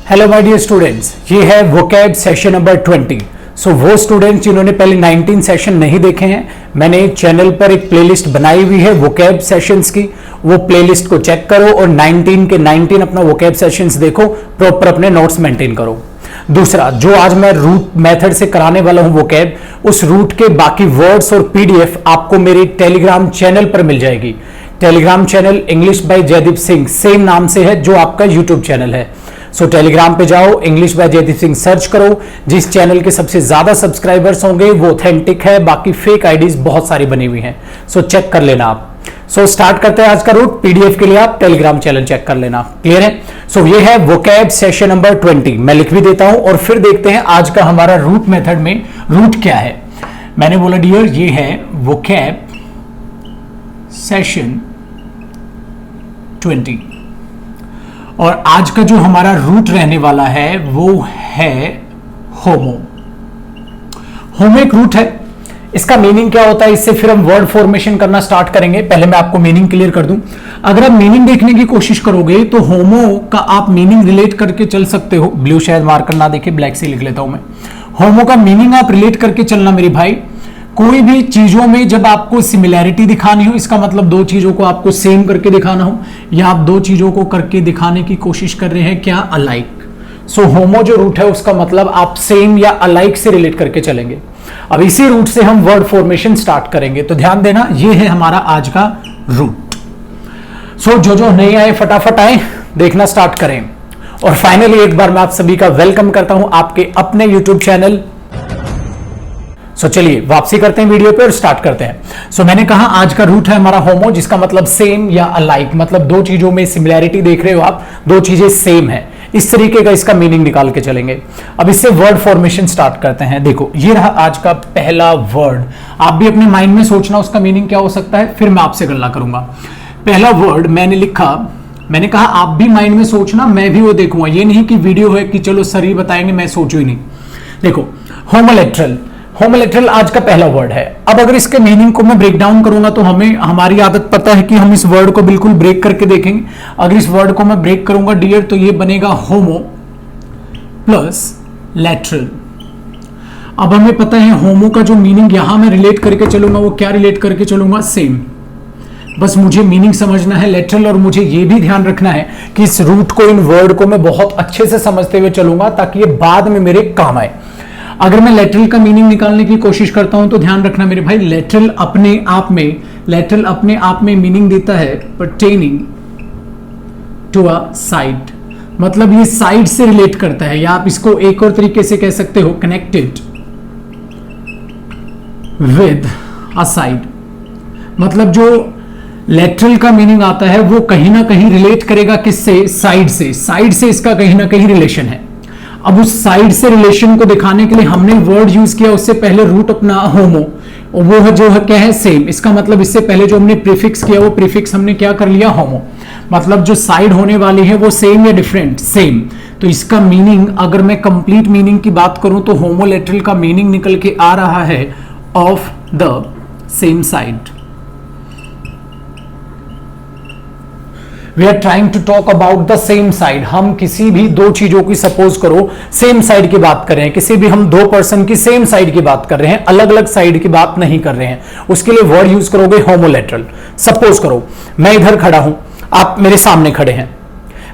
Hello my dear students, ये है vocab session number 20। सो वो स्टूडेंट्स जिन्होंने पहले 19 सेशन नहीं देखे हैं, मैंने चैनल पर एक प्लेलिस्ट बनाई हुई है वोकैब सेशंस की। वो प्लेलिस्ट को चेक करो और 19 के 19 अपना वोकैब सेशंस देखो, प्रॉपर अपने नोट्स मेंटेन करो। दूसरा, जो आज मैं रूट मेथड से कराने वाला हूं वोकैब, उस रूट के बाकी वर्ड्स और पीडीएफ आपको मेरे टेलीग्राम चैनल पर मिल जाएगी। Telegram channel English by Jaideep Singh same नाम से है जो आपका यूट्यूब चैनल है। सो टेलीग्राम पे जाओ, English by Jaideep Singh search करो। जिस चैनल के सबसे ज्यादा सब्सक्राइबर्स होंगे वो ऑथेंटिक है, बाकी फेक आईडीज बहुत सारी बनी हुई हैं। सो चेक कर लेना आप। सो स्टार्ट करते हैं आज का रूट। पीडीएफ के लिए आप टेलीग्राम चैनल चेक कर लेना। क्लियर है? सो ये है वोकैब सेशन नंबर 20। मैं लिख भी देता हूं और फिर देखते हैं आज का हमारा रूट मेथड में रूट क्या है। मैंने बोला डियर, ये है वोकैब सेशन 20 और आज का जो हमारा रूट रहने वाला है वो है होमो। होमो एक रूट है। इसका मीनिंग क्या होता है, इससे फिर हम वर्ड फॉर्मेशन करना स्टार्ट करेंगे। पहले मैं आपको मीनिंग क्लियर कर दूं। अगर आप मीनिंग देखने की कोशिश करोगे तो होमो का आप मीनिंग रिलेट करके चल सकते हो। ब्लू शायद मार्कर ना देखे, ब्लैक से लिख लेता हूं मैं। होमो का मीनिंग आप रिलेट करके चलना मेरे भाई। कोई भी चीजों में जब आपको सिमिलैरिटी दिखानी हो, इसका मतलब दो चीजों को आपको सेम करके दिखाना हो, या आप दो चीजों को करके दिखाने की कोशिश कर रहे हैं क्या, अलाइक। सो होमो जो रूट है उसका मतलब आप सेम या अलाइक से रिलेट करके चलेंगे। अब इसी रूट से हम वर्ड फॉर्मेशन स्टार्ट करेंगे, तो ध्यान देना ये है हमारा आज का रूट। सो जो नहीं आए फटाफट आए, देखना स्टार्ट करें। और फाइनली एक बार मैं आप सभी का वेलकम करता हूं आपके अपने यूट्यूब चैनल। सो चलिए वापसी करते हैं वीडियो पे और स्टार्ट करते हैं। सो मैंने कहा आज का रूट है हमारा होमो, जिसका मतलब सेम या अलाइक, मतलब दो चीजों में सिमिलैरिटी देख रहे हो आप, दो चीजें सेम है, इस तरीके का इसका मीनिंग निकाल के चलेंगे। अब इससे वर्ड फॉर्मेशन स्टार्ट करते हैं। देखो ये रहा आज का पहला वर्ड। आप भी अपने माइंड में सोचना उसका मीनिंग क्या हो सकता है, फिर मैं आपसे गणना करूंगा। पहला वर्ड मैंने लिखा, मैंने कहा आप भी माइंड में सोचना, मैं भी वो देखूंगा। ये नहीं कि वीडियो है कि चलो सर ही बताएंगे मैं सोचू ही नहीं। देखो होमोलेटरल, होमोलेटरल आज का पहला वर्ड है। अब अगर इसके मीनिंग को मैं ब्रेक डाउन करूंगा तो हमें हमारी आदत पता है कि हम इस वर्ड को बिल्कुल ब्रेक करके देखेंगे। अगर इस वर्ड को मैं ब्रेक करूंगा डियर तो ये बनेगा होमो प्लस लेटरल। अब हमें पता है होमो का जो मीनिंग यहां मैं रिलेट करके चलूंगा वो क्या रिलेट करके चलूंगा, सेम। बस मुझे मीनिंग समझना है लेटरल, और मुझे ये भी ध्यान रखना है कि इस रूट को, इन वर्ड को मैं बहुत अच्छे से समझते हुए चलूंगा ताकि ये बाद में मेरे काम आए। अगर मैं लेटरल का मीनिंग निकालने की कोशिश करता हूं तो ध्यान रखना मेरे भाई, लेटरल अपने आप में मीनिंग देता है परटेनिंग टू अ साइड, मतलब ये साइड से रिलेट करता है, या आप इसको एक और तरीके से कह सकते हो कनेक्टेड विद अ साइड। मतलब जो लेटरल का मीनिंग आता है वो कहीं ना कहीं रिलेट करेगा किससे, साइड से। साइड से इसका कहीं ना कहीं रिलेशन है। अब उस साइड से रिलेशन को दिखाने के लिए हमने वर्ड यूज किया, उससे पहले रूट अपना होमो, वो है जो है क्या है, सेम। इसका मतलब इससे पहले जो हमने प्रीफिक्स किया वो प्रीफिक्स हमने क्या कर लिया, होमो। मतलब जो साइड होने वाली है वो सेम या डिफरेंट, सेम। तो इसका मीनिंग अगर मैं कंप्लीट मीनिंग की बात करूं तो होमोलेटरल का मीनिंग निकल के आ रहा है of the same side. We are trying to talk about the same side। हम किसी भी दो चीजों की, सपोज करो सेम साइड की बात कर रहे हैं, किसी भी हम दो पर्सन की सेम साइड की बात कर रहे हैं, अलग अलग साइड की बात नहीं कर रहे हैं, उसके लिए वर्ड यूज करोगे होमोलेटरल। सपोज करो मैं इधर खड़ा हूं, आप मेरे सामने खड़े हैं,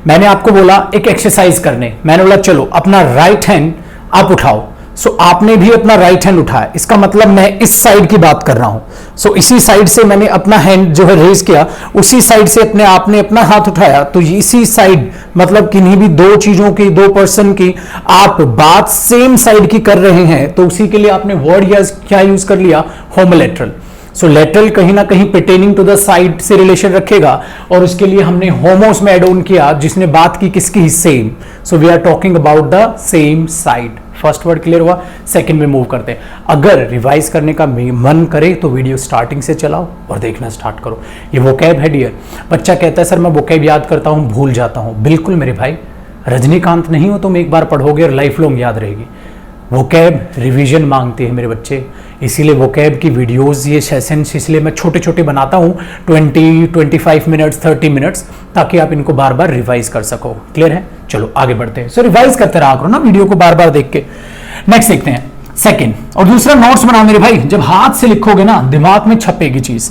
मैंने आपको बोला एक एक्सरसाइज करने, मैंने बोला चलो अपना राइट हैंड आप उठाओ। सो आपने भी अपना राइट हैंड उठाया, इसका मतलब मैं इस साइड की बात कर रहा हूं। सो इसी साइड से मैंने अपना हैंड जो है रेज किया, उसी साइड से अपने आपने अपना हाथ उठाया, तो इसी साइड, मतलब किन्हीं भी दो चीजों की, दो पर्सन की आप बात सेम साइड की कर रहे हैं, तो उसी के लिए आपने वर्ड या क्या यूज कर लिया, होमोलेटरल। सो लेटरल कहीं ना कहीं pertaining टू द साइड से रिलेशन रखेगा, और उसके लिए हमने होमोस में एड ऑन किया जिसने बात की किसकी, same. So we are talking about the same side. First word clear हुआ, सेकंड में मूव करते हैं। अगर रिवाइज करने का मन करे तो वीडियो स्टार्टिंग से चलाओ और देखना स्टार्ट करो। ये वोकैब है डियर। बच्चा कहता है सर मैं वोकैब याद करता हूं भूल जाता हूं। बिल्कुल मेरे भाई, रजनीकांत नहीं हो तुम, एक बार पढ़ोगे और लाइफ लॉन्ग याद रहेगी। वोकैब रिवीजन मांगती है मेरे बच्चे, इसीलिए वोकैब की वीडियोस, ये सेशंस इसलिए मैं छोटे छोटे बनाता हूँ, 20, 25 मिनट्स, 30 मिनट्स, ताकि आप इनको बार बार रिवाइज कर सको। क्लियर है? चलो आगे बढ़ते हैं। सो रिवाइज करते रहा करो ना वीडियो को बार बार देख के। नेक्स्ट देखते हैं सेकंड। और दूसरा नोट्स बनाओ मेरे भाई, जब हाथ से लिखोगे ना दिमाग में छपेगी चीज।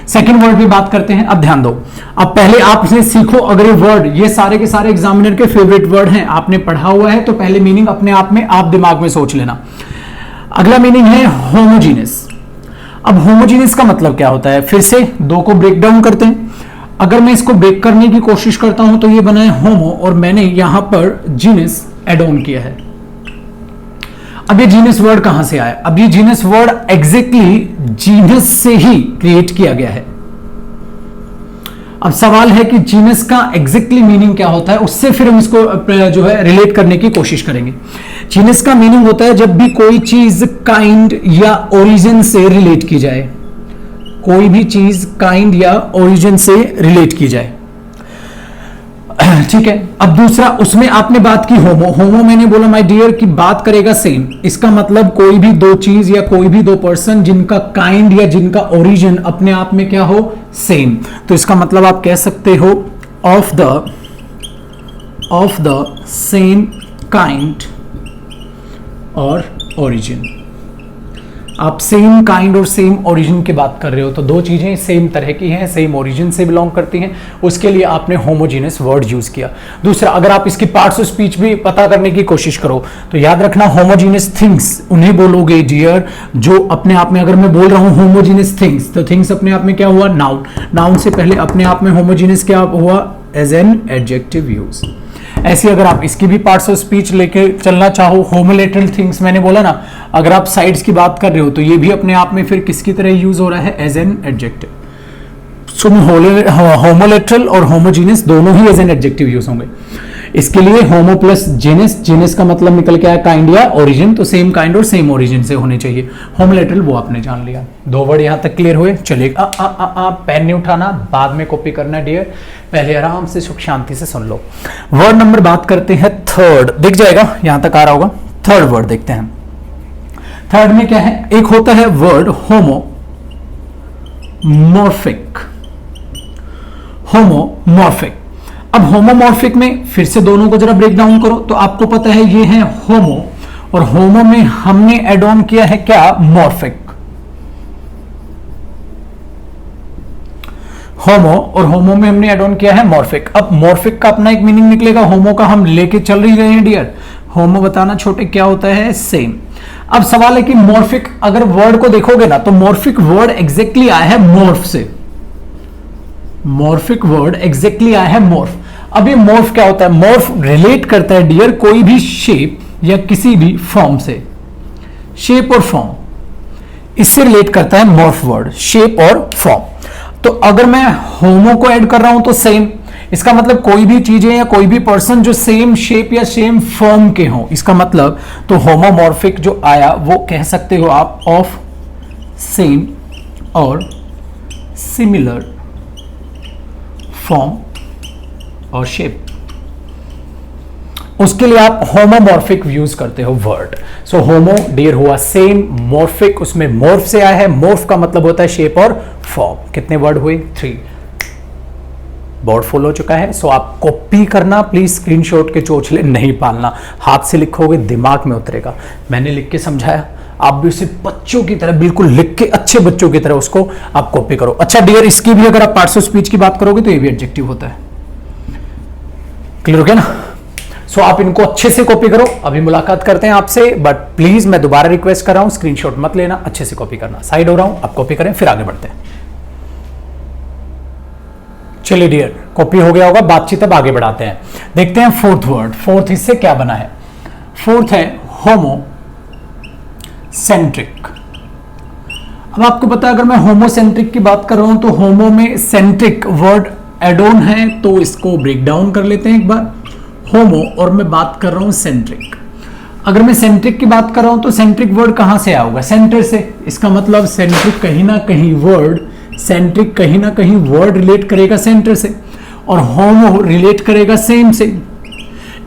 सेकंड वर्ड पे बात करते हैं। अब ध्यान दो, अब पहले आप इसे सीखो। अगर ये वर्ड, ये सारे के सारे एग्जामिनर के फेवरेट वर्ड हैं, आपने पढ़ा हुआ है, तो पहले मीनिंग अपने आप में आप दिमाग में सोच लेना। अगला मीनिंग है होमोजीनियस। अब होमोजीनियस का मतलब क्या होता है, फिर से दो को ब्रेक डाउन करते हैं। अगर मैं इसको ब्रेक करने की कोशिश करता हूं तो ये बना है होमो, और मैंने यहां पर जीनस एड ऑन किया है। अब ये जीनस वर्ड कहां से आया? अब ये जीनस वर्ड एग्जैक्टली जीनस से ही क्रिएट किया गया है। अब सवाल है कि जीनस का एग्जैक्टली मीनिंग क्या होता है, उससे फिर हम इसको जो है रिलेट करने की कोशिश करेंगे। जीनस का मीनिंग होता है जब भी कोई चीज काइंड या ओरिजिन से रिलेट की जाए, कोई भी चीज काइंड या ओरिजिन से रिलेट की जाए। ठीक है। अब दूसरा, उसमें आपने बात की होमो। होमो मैंने बोला माय डियर कि बात करेगा सेम। इसका मतलब कोई भी दो चीज या कोई भी दो पर्सन जिनका काइंड या जिनका ओरिजिन अपने आप में क्या हो, सेम। तो इसका मतलब आप कह सकते हो ऑफ द सेम काइंड और ओरिजिन। आप सेम काइंड और सेम ओरिजिन की बात कर रहे हो, तो दो चीजें सेम तरह की हैं, सेम ओरिजिन से बिलोंग करती हैं, उसके लिए आपने होमोजीनियस वर्ड यूज किया। दूसरा, अगर आप इसकी पार्ट्स ऑफ स्पीच भी पता करने की कोशिश करो तो याद रखना होमोजीनियस थिंग्स उन्हें बोलोगे डियर जो अपने आप में, अगर मैं बोल रहा हूं होमोजीनियस थिंग्स, तो थिंग्स अपने आप में क्या हुआ, नाउन। नाउन से पहले अपने आप में होमोजीनियस क्या हुआ, एज एन एडजेक्टिव यूज। ऐसी अगर आप इसकी भी पार्ट्स ऑफ स्पीच लेके चलना चाहो, होमोलेटरल थिंग्स मैंने बोला ना, अगर आप साइड्स की बात कर रहे हो तो ये भी अपने आप में फिर किसकी तरह यूज हो रहा है, एज एन एडजेक्टिव। सो होमोलेटरल और होमोजीनियस दोनों ही एज एन एडजेक्टिव यूज होंगे। इसके लिए होमो प्लस जीनस, जीनस का मतलब निकल के आया काइंड या ओरिजिन, तो सेम काइंड और सेम ओरिजिन से होने चाहिए। होमोलेटरल वो आपने जान लिया। दो वर्ड यहां तक क्लियर हुए। चलिए पेन नहीं उठाना, बाद में कॉपी करना डियर, पहले आराम से सुख शांति से सुन लो। वर्ड नंबर बात करते हैं थर्ड, दिख जाएगा यहां तक आ रहा होगा। थर्ड वर्ड देखते हैं। थर्ड में क्या है, एक होता है वर्ड होमोमॉर्फिक। होमोमॉर्फिक। अब होमोमॉर्फिक में फिर से दोनों को जरा ब्रेक डाउन करो तो आपको पता है ये है होमो, और होमो में हमने एड ऑन किया है क्या, मॉर्फिक। होमो और होमो में हमने एड ऑन किया है मॉर्फिक। अब मॉर्फिक का अपना एक मीनिंग निकलेगा, होमो का हम लेके चल ही रहे हैं डियर। होमो बताना छोटे क्या होता है, सेम। अब सवाल है कि मॉर्फिक अगर वर्ड को देखोगे ना तो मॉर्फिक वर्ड एग्जैक्टली आया है मॉर्फ से। मॉर्फिक वर्ड एग्जैक्टली आया है मॉर्फ। अब ये मॉर्फ क्या होता है, मॉर्फ रिलेट करता है डियर कोई भी शेप या किसी भी फॉर्म से। शेप और फॉर्म, इससे रिलेट करता है मॉर्फ वर्ड, शेप और फॉर्म। तो अगर मैं होमो को ऐड कर रहा हूं तो सेम, इसका मतलब कोई भी चीजें या कोई भी पर्सन जो सेम शेप या सेम फॉर्म के हों, इसका मतलब तो होमोमॉर्फिक जो आया वो कह सकते हो आप ऑफ सेम और सिमिलर फॉर्म और शेप। उसके लिए आप होमोमॉर्फिक यूज करते हो वर्ड। सो होमो डियर हुआ सेम, मॉर्फिक उसमें मॉर्फ से आया है, मॉर्फ का मतलब होता है शेप और फॉर्म। कितने वर्ड हुए, 3। बोर्ड फुल हो चुका है। सो आप कॉपी करना प्लीज, स्क्रीनशॉट के चोचले नहीं पालना, हाथ से लिखोगे दिमाग में उतरेगा। मैंने लिख के समझाया, आप भी उसे बच्चों की तरह बिल्कुल लिख के अच्छे बच्चों की तरह उसको आप कॉपी करो। अच्छा डियर, इसकी भी अगर आप पार्ट्स ऑफ स्पीच की बात करोगे तो ये भी एडजेक्टिव होता है। क्लियर हो गया ना? सो आप इनको अच्छे से कॉपी करो। अभी मुलाकात करते हैं आपसे, बट प्लीज मैं दोबारा रिक्वेस्ट कर रहा हूं, स्क्रीनशॉट मत लेना, अच्छे से कॉपी करना। साइड हो रहा हूं, आप कॉपी करें, फिर आगे बढ़ते हैं। चलिए डियर, कॉपी हो गया होगा, बातचीत अब आगे बढ़ाते हैं। देखते हैं फोर्थ वर्ड। फोर्थ इससे क्या बना है, फोर्थ है होमो सेंट्रिक। अब आपको पता है अगर मैं होमोसेंट्रिक की बात कर रहा हूं तो होमो में सेंट्रिक वर्ड एड ऑन है, तो इसको ब्रेक डाउन कर लेते हैं एक बार। होमो और मैं बात कर रहा हूं सेंट्रिक। अगर मैं सेंट्रिक की बात कर रहा हूं तो सेंट्रिक वर्ड कहां से आएगा, सेंटर से। इसका मतलब सेंट्रिक कहीं ना कहीं वर्ड, सेंट्रिक कहीं ना कहीं वर्ड रिलेट करेगा सेंटर से, और होमो रिलेट करेगा सेम से।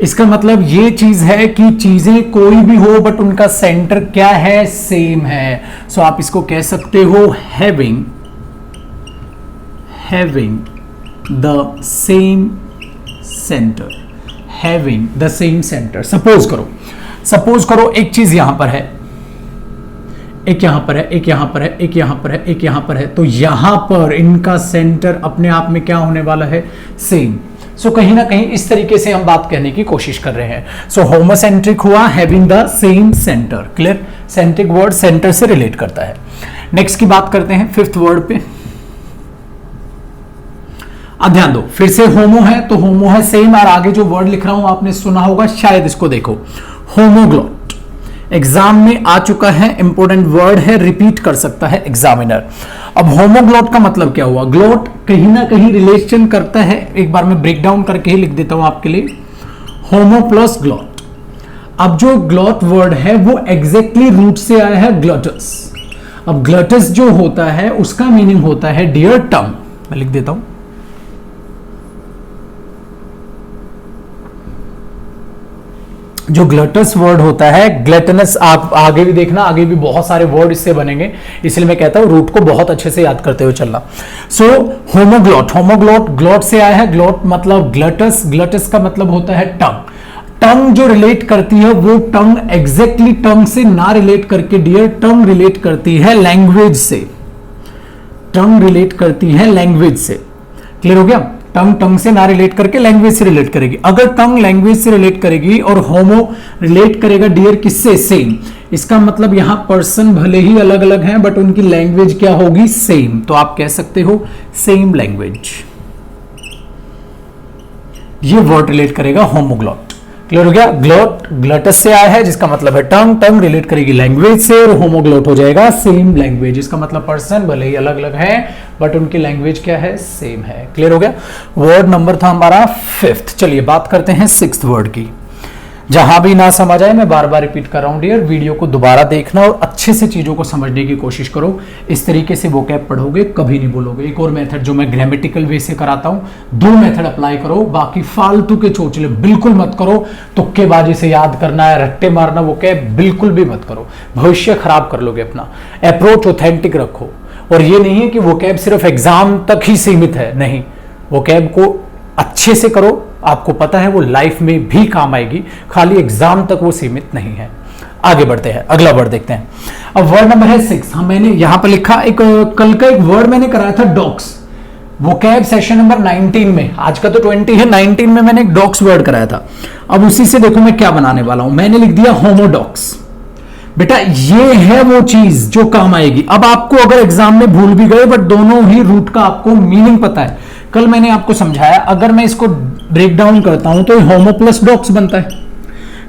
इसका मतलब ये चीज है कि चीजें कोई भी हो बट उनका सेंटर क्या है, सेम है। सो आप इसको कह सकते हो having the same centre. Having the same centre. Suppose करो एक चीज यहां पर है, एक यहां पर है, एक यहां पर है, एक यहां पर है, एक यहां पर है, तो यहां पर इनका सेंटर अपने आप में क्या होने वाला है, सेम। सो कहीं ना कहीं इस तरीके से हम बात कहने की कोशिश कर रहे हैं। सो होमोसेंट्रिक हुआ having the same centre. Clear? Centric word centre से रिलेट करता है। नेक्स्ट की बात करते हैं फिफ्थ वर्ड पे। अब ध्यान दो, फिर से होमो है तो होमो है सेम, और आगे जो वर्ड लिख रहा हूं आपने सुना होगा शायद, इसको देखो, होमोग्लोट। एग्जाम में आ चुका है, इंपॉर्टेंट वर्ड है, रिपीट कर सकता है एग्जामिनर। अब होमोग्लोट का मतलब क्या हुआ? ग्लोट कहीं ना कहीं रिलेशन करता है, एक बार मैं ब्रेक डाउन करके ही लिख देता हूं आपके लिए, होमो प्लस ग्लोट। अब जो ग्लोट वर्ड है वो एग्जैक्टली रूट से आया है ग्लोटस। अब ग्लोटस जो होता है उसका मीनिंग होता है डियर टंग। मैं लिख देता हूं, जो ग्लटस वर्ड होता है, ग्लटनस, आप आगे भी देखना, आगे भी बहुत सारे वर्ड इससे बनेंगे, इसलिए मैं कहता हूं रूट को बहुत अच्छे से याद करते हुए चलना। सो होमोग्लोट, होमोग्लोट ग्लोट से आया है, ग्लोट मतलब ग्लटस, ग्लटस का मतलब होता है टंग। टंग जो रिलेट करती है वो टंग एग्जैक्टली टंग से ना रिलेट करके डियर टंग रिलेट करती है लैंग्वेज से। टंग रिलेट करती है लैंग्वेज से। क्लियर हो गया? टंग टंग से ना रिलेट करके लैंग्वेज से रिलेट करेगी। अगर टंग लैंग्वेज से रिलेट करेगी और होमो रिलेट करेगा डियर किससे, सेम, इसका मतलब यहां पर्सन भले ही अलग अलग हैं बट उनकी लैंग्वेज क्या होगी, सेम। तो आप कह सकते हो सेम लैंग्वेज, ये वर्ड रिलेट करेगा होमोग्लोट। क्लियर हो गया? ग्लोट ग्लटस से आया है जिसका मतलब है टंग, टंग रिलेट करेगी लैंग्वेज से, और होमोग्लोट हो जाएगा सेम लैंग्वेज, इसका मतलब पर्सन भले ही अलग अलग हैं बट उनकी लैंग्वेज क्या है, सेम है। क्लियर हो गया? वर्ड नंबर था हमारा फिफ्थ। चलिए बात करते हैं सिक्स्थ वर्ड की। जहां भी ना समझ आए, मैं बार बार रिपीट कर रहा हूं डियर, वीडियो को दोबारा देखना और अच्छे से चीजों को समझने की कोशिश करो। इस तरीके से वोकैब पढ़ोगे कभी नहीं बोलोगे। एक और मेथड जो मैं ग्रामेटिकल वे से कराता हूं, दो मेथड अप्लाई करो, बाकी फालतू के चोचले बिल्कुल मत करो। तुक्केबाजी से याद करना है, रट्टे मारना वोकैब बिल्कुल भी मत करो, भविष्य खराब कर लोगे अपना। अप्रोच ऑथेंटिक रखो, और ये नहीं है कि वोकैब सिर्फ एग्जाम तक ही सीमित है, नहीं, वोकैब को अच्छे से करो, आपको पता है वो लाइफ में भी काम आएगी, खाली एग्जाम तक वो सीमित नहीं है। आगे बढ़ते हैं, अगला वर्ड देखते हैं। अब वर्ड नंबर है 6। हम मैंने यहां पर लिखा, एक कल का एक वर्ड मैंने कराया था डॉग्स, वोकैब सेशन नंबर 19 में, आज का तो 20 है, 19 में मैंने एक डॉग्स वर्ड कराया था। अब उसी से देखो मैं क्या बनाने वाला हूं, मैंने लिख दिया होमोडॉक्स। बेटा ये है वो चीज जो काम आएगी। अब आपको अगर एग्जाम में भूल भी गए बट दोनों ही रूट का आपको मीनिंग पता है, कल मैंने आपको समझाया, अगर मैं इसको ब्रेक डाउन करता हूं तो होमो प्लस डॉग्स बनता है।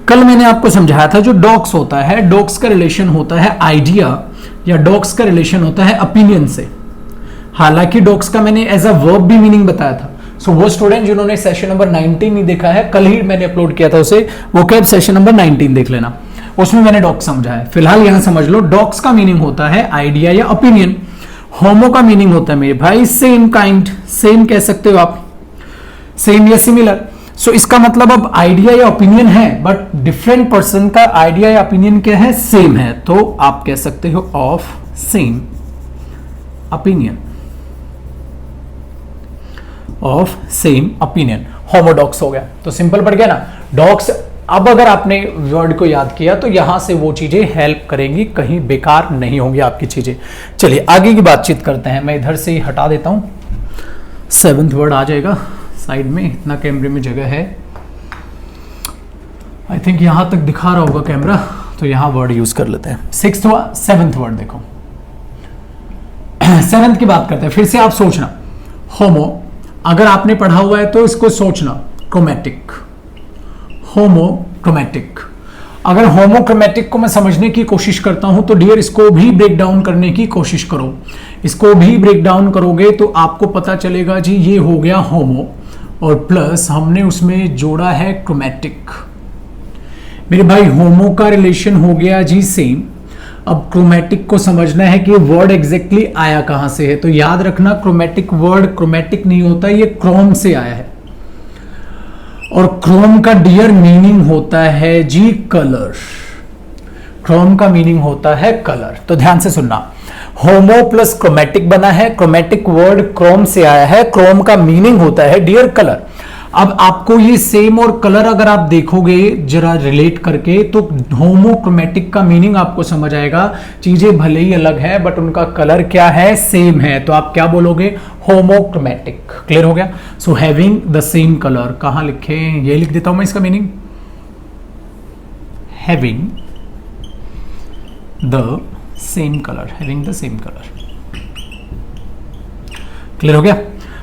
कल मैंने आपको समझाया था जो डॉग्स होता है, डॉग्स का रिलेशन होता है आइडिया, या डॉग्स का रिलेशन होता है ओपिनियन से। हालांकि डॉग्स का मैंने एज अ वर्ब भी मीनिंग बताया था। सो वो स्टूडेंट जिन्होंने सेशन नंबर 19 नहीं देखा है, कल ही मैंने अपलोड किया था उसे, वोकैब सेशन नंबर 19 देख लेना, उसमें मैंने डॉग्स समझाया। फिलहाल यहां समझ लो, डॉग्स का मीनिंग होता है आइडिया या ओपिनियन, होमो का मीनिंग होता है मेरे भाई सेम काइंड, सेम कह सकते हो आप, सेम या सिमिलर। सो इसका मतलब अब आइडिया या ओपिनियन है बट डिफरेंट पर्सन का आइडिया या ओपिनियन क्या है, सेम है, तो आप कह सकते हो of same opinion, of same opinion, होमोडॉक्स हो गया। तो सिंपल पड़ गया ना, डॉग्स। अब अगर आपने वर्ड को याद किया तो यहां से वो चीजें हेल्प करेंगी, कहीं बेकार नहीं होंगी आपकी चीजें। चलिए आगे की बातचीत करते हैं, मैं इधर से ही हटा देता हूं, 7th वर्ड आ जाएगा साइड में, इतना कैमरे में जगह है, आई थिंक यहां तक दिखा रहा होगा कैमरा, तो यहां वर्ड यूज कर लेते हैं। 7th वर्ड देखो, 7th की बात करते हैं। फिर से आप सोचना, होमो अगर आपने पढ़ा हुआ है तो इसको सोचना, क्रोमैटिक, होमोक्रोमैटिक। अगर होमोक्रोमैटिक को मैं समझने की कोशिश करता हूं तो डियर इसको भी ब्रेक डाउन करने की कोशिश करो। इसको भी ब्रेक डाउन करोगे तो आपको पता चलेगा जी ये हो गया होमो, और प्लस हमने उसमें जोड़ा है क्रोमैटिक। मेरे भाई होमो का रिलेशन हो गया जी सेम। अब क्रोमैटिक को समझना है कि वर्ड एग्जैक्टली आया कहां से है, तो याद रखना क्रोमैटिक वर्ड क्रोमैटिक नहीं होता, ये क्रोम से आया है, और क्रोम का डियर मीनिंग होता है जी कलर। क्रोम का मीनिंग होता है कलर। तो ध्यान से सुनना, होमो प्लस क्रोमैटिक बना है, क्रोमैटिक वर्ड क्रोम से आया है, क्रोम का मीनिंग होता है डियर कलर। अब आपको ये सेम और कलर अगर आप देखोगे जरा रिलेट करके तो होमोक्रोमेटिक का मीनिंग आपको समझ आएगा। चीजें भले ही अलग है बट उनका कलर क्या है, सेम है, तो आप क्या बोलोगे, होमोक्रोमेटिक। क्लियर हो गया। So having the same colour, कहां लिखे, ये लिख देता हूं मैं इसका meaning, having the same colour, having the same colour. Clear हो गया।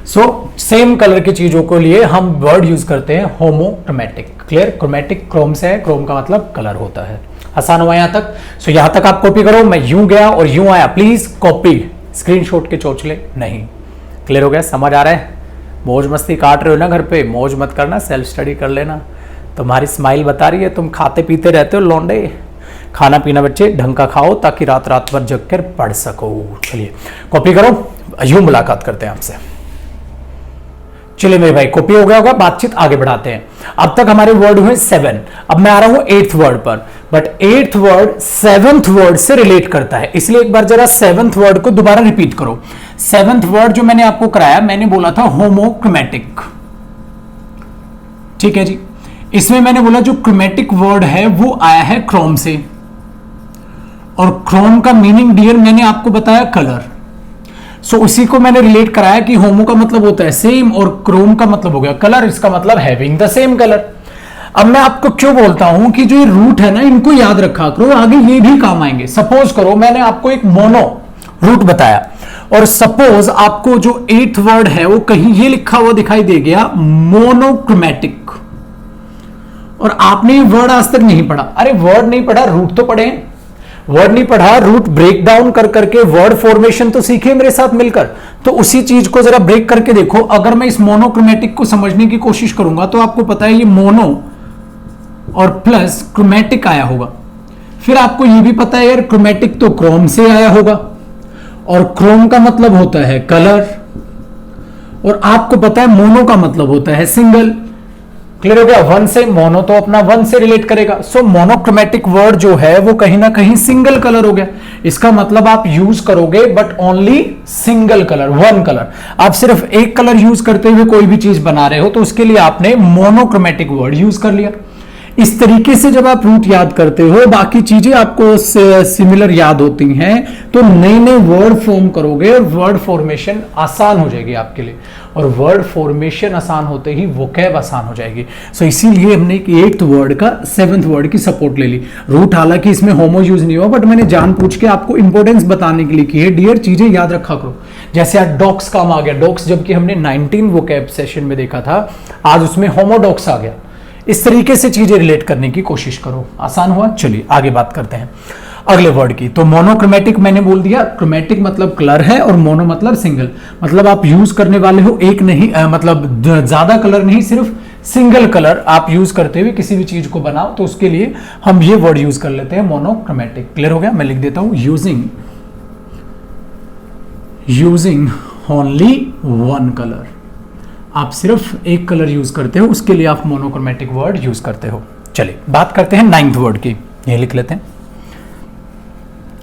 सो सेम कलर की चीजों के लिए हम वर्ड यूज करते हैं होमोक्रोमेटिक। क्लियर। क्रोमेटिक क्रोम से है, क्रोम का मतलब कलर होता है। आसान हुआ यहां तक। सो यहां तक आप कॉपी करो, मैं यूं गया और यूं आया, प्लीज कॉपी, स्क्रीनशॉट के चोचले नहीं। क्लियर हो गया, समझ आ रहा है। मौज मस्ती काट रहे हो ना घर पे, मौज मत करना, सेल्फ स्टडी कर लेना। तुम्हारी स्माइल बता रही है तुम खाते पीते रहते हो लौंडे। खाना पीना बच्चे ढंग का खाओ ताकि रात रात भर जग कर पढ़ सको। चलिए कॉपी करो, यूं मुलाकात करते हैं आपसे। चलिए मेरे भाई, कॉपी हो गया होगा, बातचीत आगे बढ़ाते हैं। अब तक हमारे वर्ड हुए 7, अब मैं आ रहा हूं 8th वर्ड पर। But 8th word 7th word से रिलेट करता है, इसलिए एक बार जरा 7th वर्ड को दोबारा रिपीट करो। 7th वर्ड जो मैंने आपको कराया, मैंने बोला था होमोक्रोमेटिक। ठीक है जी। इसमें मैंने बोला जो क्रोमेटिक वर्ड है वो आया है क्रोम से, और क्रोम का मीनिंग डियर मैंने आपको बताया कलर। सो उसी को मैंने रिलेट कराया कि होमो का मतलब होता है सेम और क्रोम का मतलब हो गया कलर, इसका मतलब हैविंग द सेम कलर। अब मैं आपको क्यों बोलता हूं कि जो ये रूट है ना, इनको याद रखा करो, आगे ये भी काम आएंगे। सपोज करो मैंने आपको एक मोनो रूट बताया, और सपोज आपको जो 8th वर्ड है वो कहीं ये लिखा हुआ दिखाई दे गया मोनोक्रोमेटिक, और आपने ये वर्ड आज तक नहीं पढ़ा। अरे वर्ड नहीं पढ़ा, रूट तो पढ़े। वर्ड नहीं पढ़ा, रूट ब्रेक डाउन कर करके वर्ड फॉर्मेशन तो सीखे मेरे साथ मिलकर। तो उसी चीज को जरा ब्रेक करके देखो। अगर मैं इस मोनोक्रोमेटिक को समझने की कोशिश करूंगा तो आपको पता है ये मोनो और प्लस क्रोमेटिक आया होगा। फिर आपको ये भी पता है यार क्रोमेटिक तो क्रोम से आया होगा, और क्रोम का मतलब होता है कलर, और आपको पता है मोनो का मतलब होता है सिंगल। क्लियर हो गया। वन से मोनो तो अपना वन से रिलेट करेगा। सो मोनोक्रोमेटिक वर्ड जो है वो कहीं ना कहीं सिंगल कलर हो गया। इसका मतलब आप यूज करोगे but only single colour, one colour. आप सिर्फ एक कलर यूज करते हुए कोई भी चीज बना रहे हो तो उसके लिए आपने मोनोक्रोमेटिक वर्ड यूज कर लिया। इस तरीके से जब आप रूट याद करते हो, बाकी चीजें आपको सिमिलर याद होती हैं, तो नए नए वर्ड फॉर्म करोगे और वर्ड फॉर्मेशन आसान हो जाएगी आपके लिए, और वर्ड फॉर्मेशन आसान होते ही वोकैब आसान हो जाएगी। सो इसीलिए हमने 8th वर्ड का 7th वर्ड की सपोर्ट ले ली। रूट हालांकि इसमें होमो यूज नहीं हुआ, बट मैंने जान पूछ के आपको इंपॉर्टेंस बताने के लिए की है। डियर चीजें याद रखा करो। जैसे आज डॉक्स काम आ गया, डॉक्स जबकि हमने 19 वोकैब सेशन में देखा था, आज उसमें होमोडॉक्स आ गया। इस तरीके से चीजें रिलेट करने की कोशिश करो। आसान हुआ। चलिए आगे बात करते हैं अगले वर्ड की। तो मोनोक्रोमेटिक मैंने बोल दिया, क्रोमेटिक मतलब कलर है और मोनो मतलब सिंगल। मतलब आप यूज करने वाले हो एक नहीं, मतलब ज्यादा कलर नहीं, सिर्फ सिंगल कलर आप यूज करते हुए किसी भी चीज को बनाओ, तो उसके लिए हम ये वर्ड यूज कर लेते हैं मोनोक्रोमेटिक। क्लियर हो गया। मैं लिख देता हूं यूजिंग ओनली वन कलर। आप सिर्फ एक कलर यूज करते हो, उसके लिए आप मोनोक्रोमेटिक वर्ड यूज करते हो। चलिए बात करते हैं 9th वर्ड की। ये लिख लेते हैं।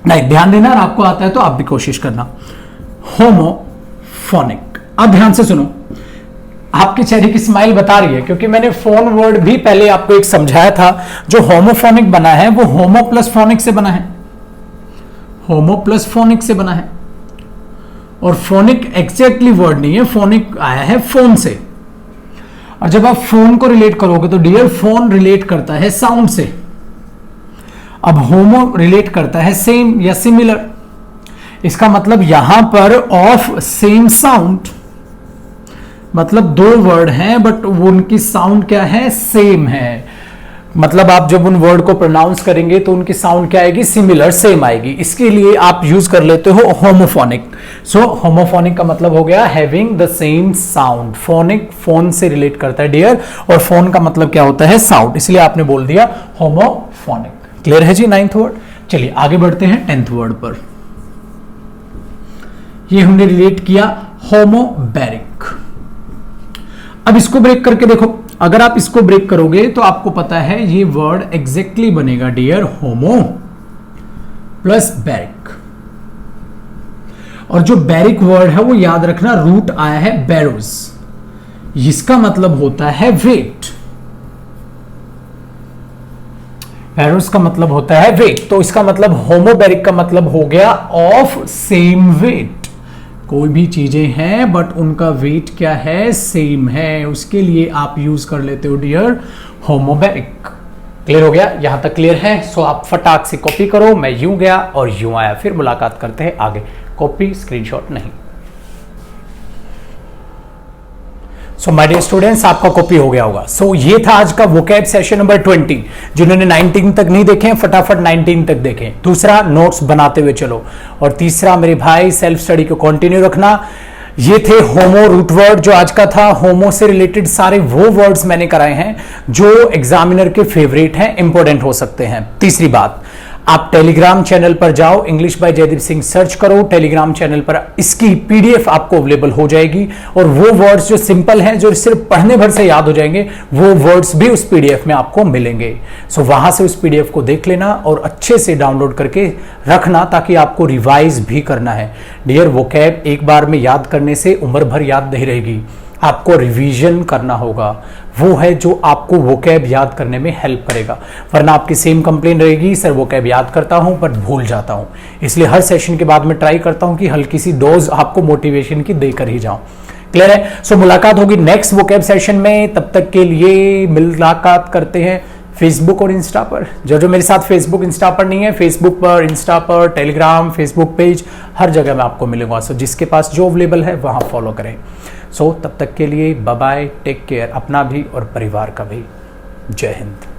नहीं, ध्यान देना, और आपको आता है तो आप भी कोशिश करना। होमोफोनिक। अब ध्यान से सुनो, आपके चेहरे की स्माइल बता रही है, क्योंकि मैंने फोन वर्ड भी पहले आपको एक समझाया था। जो होमोफोनिक बना है वो होमो प्लस फोनिक से बना है, होमो प्लस फोनिक से बना है। और फोनिक एग्जैक्टली वर्ड नहीं है, फोनिक आया है फोन से। और जब आप फोन को रिलेट करोगे तो डियर फोन रिलेट करता है साउंड से। अब होमो रिलेट करता है सेम या सिमिलर। इसका मतलब यहां पर ऑफ सेम साउंड, मतलब दो वर्ड हैं बट वो उनकी साउंड क्या है, सेम है। मतलब आप जब उन वर्ड को प्रोनाउंस करेंगे तो उनकी साउंड क्या आएगी, सिमिलर, सेम आएगी। इसके लिए आप यूज कर लेते हो होमोफोनिक। सो होमोफोनिक का मतलब हो गया having the same sound. Phonic phone से रिलेट करता है डियर, और फोन का मतलब क्या होता है, साउंड, इसलिए आपने बोल दिया होमोफोनिक। क्लियर है जी 9th वर्ड। चलिए आगे बढ़ते हैं 10th वर्ड पर। ये हमने रिलेट किया होमोबैरिक। अब इसको ब्रेक करके देखो, अगर आप इसको ब्रेक करोगे तो आपको पता है ये वर्ड एग्जैक्टली बनेगा डियर होमो प्लस बैरिक। और जो बैरिक वर्ड है वो याद रखना रूट आया है बैरोज, इसका मतलब होता है वेट। एरोस का मतलब होता है वेट, तो इसका मतलब होमोबैरिक का मतलब हो गया ऑफ सेम वेट। कोई भी चीजें हैं बट उनका वेट क्या है, सेम है, उसके लिए आप यूज कर लेते हो डियर होमोबैरिक। क्लियर हो गया, यहां तक क्लियर है? सो आप फटाक से कॉपी करो, मैं यूं गया और यूं आया, फिर मुलाकात करते हैं आगे। कॉपी, स्क्रीनशॉट नहीं। सो माय डियर स्टूडेंट्स, आपका कॉपी हो गया होगा। सो ये था आज का वोकैब सेशन नंबर 20। जिन्होंने 19 तक नहीं देखे फटाफट 19 तक देखें। दूसरा, नोट्स बनाते हुए चलो। और तीसरा मेरे भाई, सेल्फ स्टडी को कंटिन्यू रखना। ये थे होमो रूट वर्ड जो आज का था। होमो से रिलेटेड सारे वो वर्ड्स मैंने कराए हैं जो एग्जामिनर के फेवरेट हैं, इंपॉर्टेंट हो सकते हैं। तीसरी बात, आप टेलीग्राम चैनल पर जाओ, English by Jaideep Singh search करो, टेलीग्राम चैनल पर इसकी पीडीएफ आपको अवेलेबल हो जाएगी। और वो वर्ड्स जो सिंपल हैं, जो सिर्फ पढ़ने भर से याद हो जाएंगे, वो वर्ड्स भी उस पीडीएफ में आपको मिलेंगे। सो वहां से उस पीडीएफ को देख लेना और अच्छे से डाउनलोड करके रखना, ताकि आपको रिवाइज भी करना है। डियर, वोकैब एक बार में याद करने से उम्र भर याद नहीं रहेगी, आपको रिवीजन करना होगा। वो है जो आपको वोकैब याद करने में हेल्प करेगा। वरना आपकी सेम कंप्लेन रहेगी, सर वोकैब याद करता हूं बट भूल जाता हूं। इसलिए हर सेशन के बाद में ट्राई करता हूं कि हल्की सी डोज आपको मोटिवेशन की देकर ही जाऊं। क्लियर है? सो मुलाकात होगी नेक्स्ट वोकैब सेशन में। तब तक के लिए मुलाकात करते हैं फेसबुक और इंस्टा पर। जो मेरे साथ फेसबुक इंस्टा पर नहीं है, फेसबुक पर, इंस्टा पर, टेलीग्राम, फेसबुक पेज, हर जगह मैं आपको मिलूंगा। सो जिसके पास जो अवेलेबल है वहां फॉलो करें। सो तब तक के लिए बाय बाय, टेक केयर, अपना भी और परिवार का भी। जय हिंद।